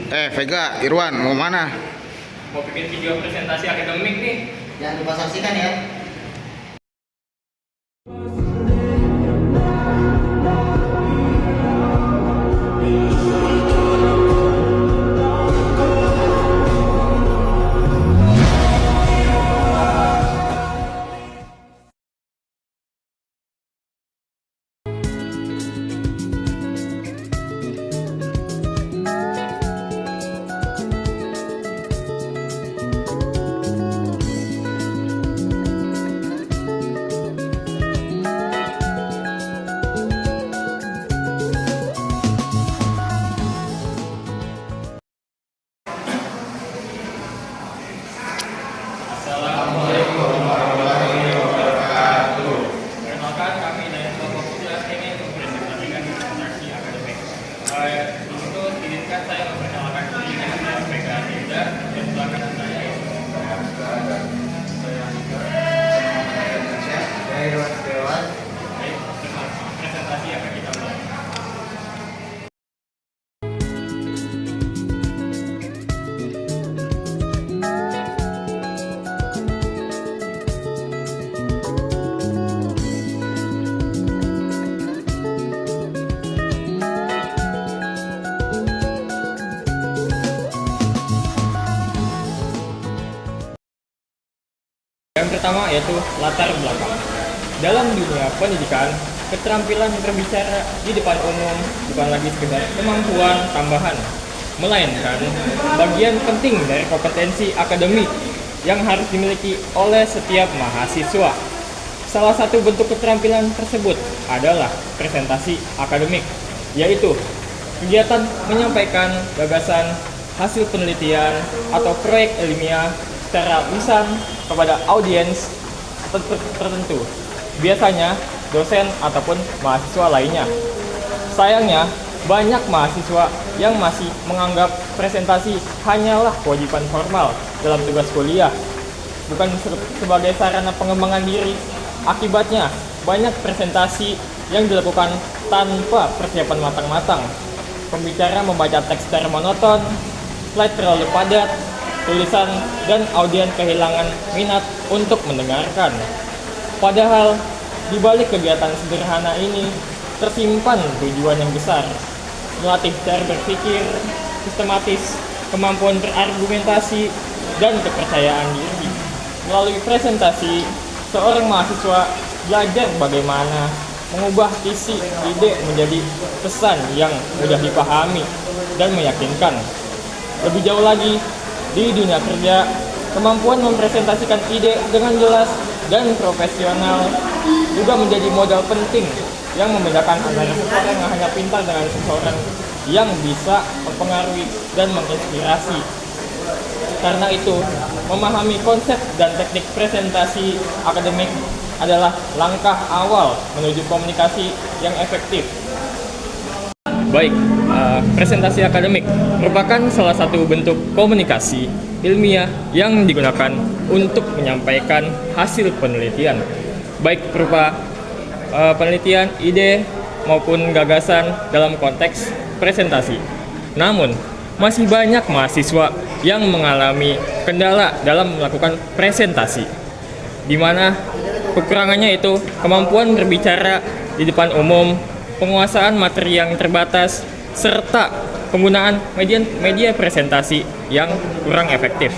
Vega, Irwan, mau mana? Mau bikin video presentasi akademik nih. Jangan lupa saksikan ya. Assalamualaikum warahmatullahi wabarakatuh. Perkenalkan, kami dari kelompok Kuliah ingin mempresentasikan presentasi akademik. Untuk izinkan saya memperkenalkan diri, saya Vega Dinda dan sebelah kanan saya Irwan Setiawan. Baik, presentasi akan kita mulai. Yang pertama yaitu latar belakang. Dalam dunia pendidikan, keterampilan berbicara di depan umum bukan lagi sekedar kemampuan tambahan, melainkan bagian penting dari kompetensi akademik yang harus dimiliki oleh setiap mahasiswa. Salah satu bentuk keterampilan tersebut adalah presentasi akademik, yaitu kegiatan menyampaikan gagasan, hasil penelitian, atau proyek ilmiah secara lisan kepada audiens tertentu, biasanya dosen ataupun mahasiswa lainnya. Sayangnya, banyak mahasiswa yang masih menganggap presentasi hanyalah kewajiban formal dalam tugas kuliah, bukan sebagai sarana pengembangan diri. Akibatnya, banyak presentasi yang dilakukan tanpa persiapan matang-matang. Pembicara membaca teks secara monoton, slide terlalu padat, tulisan dan audiens kehilangan minat untuk mendengarkan. Padahal, di balik kegiatan sederhana ini tersimpan tujuan yang besar, melatih cara berpikir sistematis, kemampuan berargumentasi, dan kepercayaan diri. Melalui presentasi, seorang mahasiswa belajar bagaimana mengubah isi ide menjadi pesan yang mudah dipahami dan meyakinkan. Lebih jauh lagi, di dunia kerja, kemampuan mempresentasikan ide dengan jelas dan profesional juga menjadi modal penting yang membedakan antara seseorang yang hanya pintar dengan seseorang yang bisa mempengaruhi dan menginspirasi. Karena itu, memahami konsep dan teknik presentasi akademik adalah langkah awal menuju komunikasi yang efektif. Baik, presentasi akademik merupakan salah satu bentuk komunikasi ilmiah yang digunakan untuk menyampaikan hasil penelitian, baik berupa penelitian, ide, maupun gagasan dalam konteks presentasi. Namun, masih banyak mahasiswa yang mengalami kendala dalam melakukan presentasi, di mana kekurangannya itu kemampuan berbicara di depan umum, penguasaan materi yang terbatas, serta penggunaan media presentasi yang kurang efektif.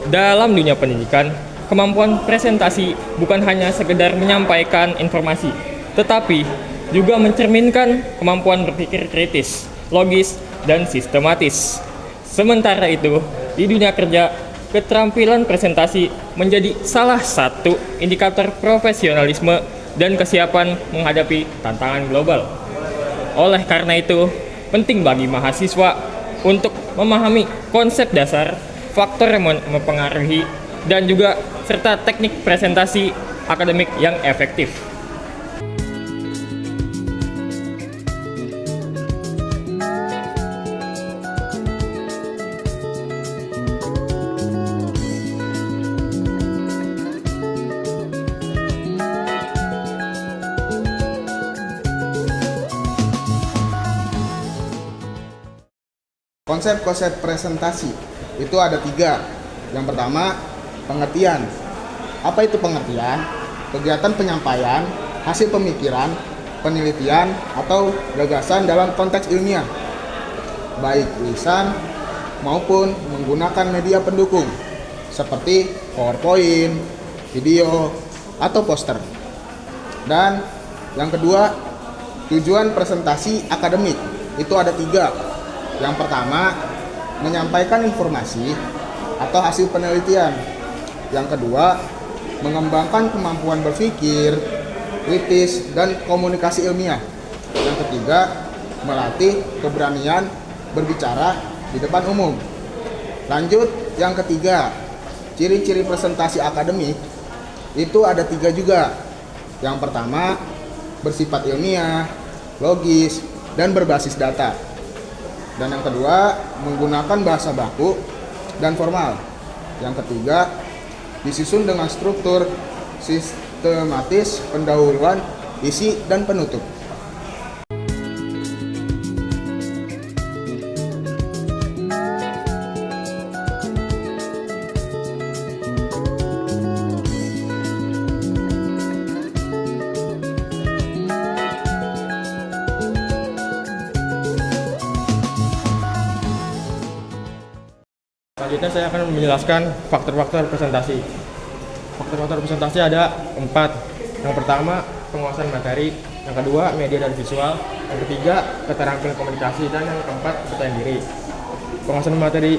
Dalam dunia pendidikan, kemampuan presentasi bukan hanya sekedar menyampaikan informasi, tetapi juga mencerminkan kemampuan berpikir kritis, logis, dan sistematis. Sementara itu, di dunia kerja, keterampilan presentasi menjadi salah satu indikator profesionalisme dan kesiapan menghadapi tantangan global. Oleh karena itu, penting bagi mahasiswa untuk memahami konsep dasar, faktor yang mempengaruhi, dan juga serta teknik presentasi akademik yang efektif. Konsep-konsep presentasi itu ada 3. Yang pertama, pengertian. Apa itu pengertian? Kegiatan penyampaian, hasil pemikiran, penelitian, atau gagasan dalam konteks ilmiah, baik lisan maupun menggunakan media pendukung seperti PowerPoint, video, atau poster. Dan yang kedua, tujuan presentasi akademik itu ada 3. Yang pertama, menyampaikan informasi atau hasil penelitian. Yang kedua, mengembangkan kemampuan berpikir, kritis, dan komunikasi ilmiah. Yang ketiga, melatih keberanian berbicara di depan umum. Lanjut, yang ketiga, ciri-ciri presentasi akademik itu ada 3 juga. Yang pertama, bersifat ilmiah, logis, dan berbasis data. Dan yang kedua, menggunakan bahasa baku dan formal. Yang ketiga, disusun dengan struktur sistematis, pendahuluan, isi, dan penutup. Selanjutnya saya akan menjelaskan faktor-faktor presentasi. Faktor-faktor presentasi ada 4. Yang pertama, penguasaan materi. Yang kedua, media dan visual. Yang ketiga, keterampilan komunikasi. Dan yang keempat, kepercayaan diri. Penguasaan materi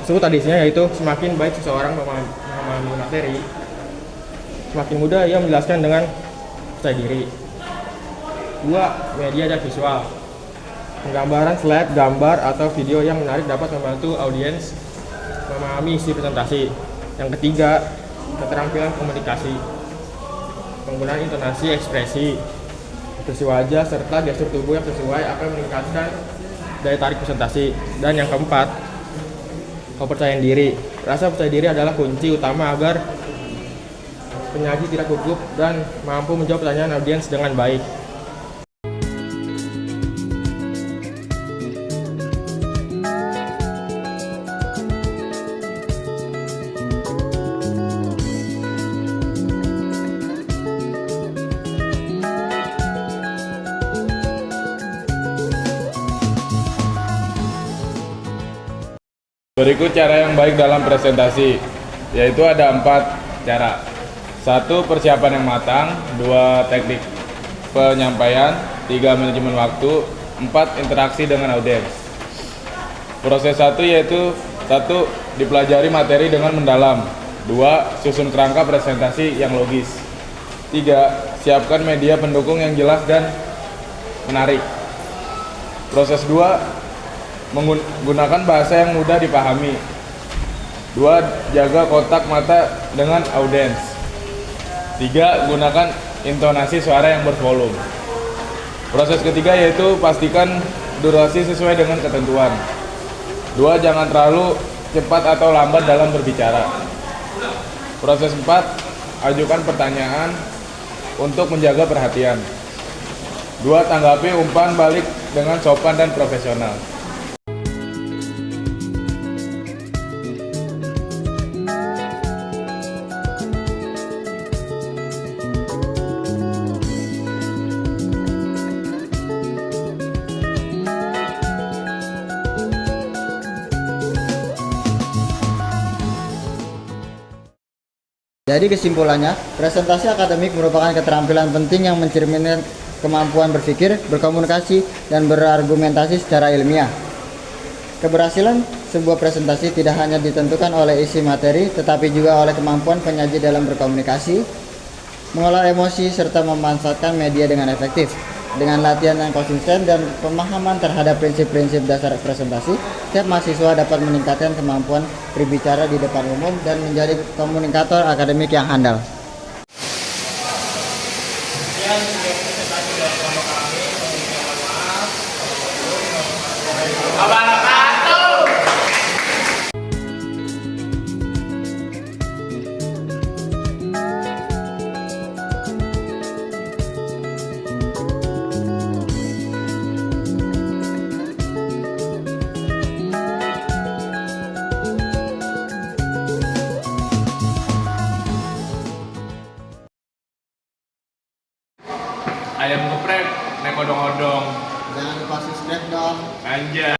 tersebut isinya yaitu semakin baik seseorang memahami materi, semakin mudah ia menjelaskan dengan percaya diri. 2. Media dan visual. Penggambaran slide, gambar, atau video yang menarik dapat membantu audiens memahami isi presentasi. Yang ketiga, keterampilan komunikasi. Penggunaan intonasi, ekspresi, ekspresi wajah, serta gestur tubuh yang sesuai akan meningkatkan daya tarik presentasi. Dan yang keempat, kepercayaan diri. Rasa percaya diri adalah kunci utama agar penyaji tidak gugup dan mampu menjawab pertanyaan audiens dengan baik. Berikut cara yang baik dalam presentasi, yaitu ada 4 cara. 1. Persiapan yang matang. 2. Teknik penyampaian. 3. Manajemen waktu. 4. Interaksi dengan audiens. Proses 1 yaitu 1. Dipelajari materi dengan mendalam. 2. Susun kerangka presentasi yang logis. 3. Siapkan media pendukung yang jelas dan menarik. Proses 2. Menggunakan bahasa yang mudah dipahami. 2. Jaga kontak mata dengan audiens. 3. Gunakan intonasi suara yang bervolume. Proses ketiga yaitu pastikan durasi sesuai dengan ketentuan. 2. Jangan terlalu cepat atau lambat dalam berbicara. Proses 4. Ajukan pertanyaan untuk menjaga perhatian. 2. Tanggapi umpan balik dengan sopan dan profesional. Jadi kesimpulannya, presentasi akademik merupakan keterampilan penting yang mencerminkan kemampuan berpikir, berkomunikasi, dan berargumentasi secara ilmiah. Keberhasilan sebuah presentasi tidak hanya ditentukan oleh isi materi, tetapi juga oleh kemampuan penyaji dalam berkomunikasi, mengolah emosi, serta memanfaatkan media dengan efektif. Dengan latihan yang konsisten dan pemahaman terhadap prinsip-prinsip dasar presentasi, setiap mahasiswa dapat meningkatkan kemampuan berbicara di depan umum dan menjadi komunikator akademik yang handal. ayam geprek naik odong-odong. Jangan lupa subscribe dong. Anjay.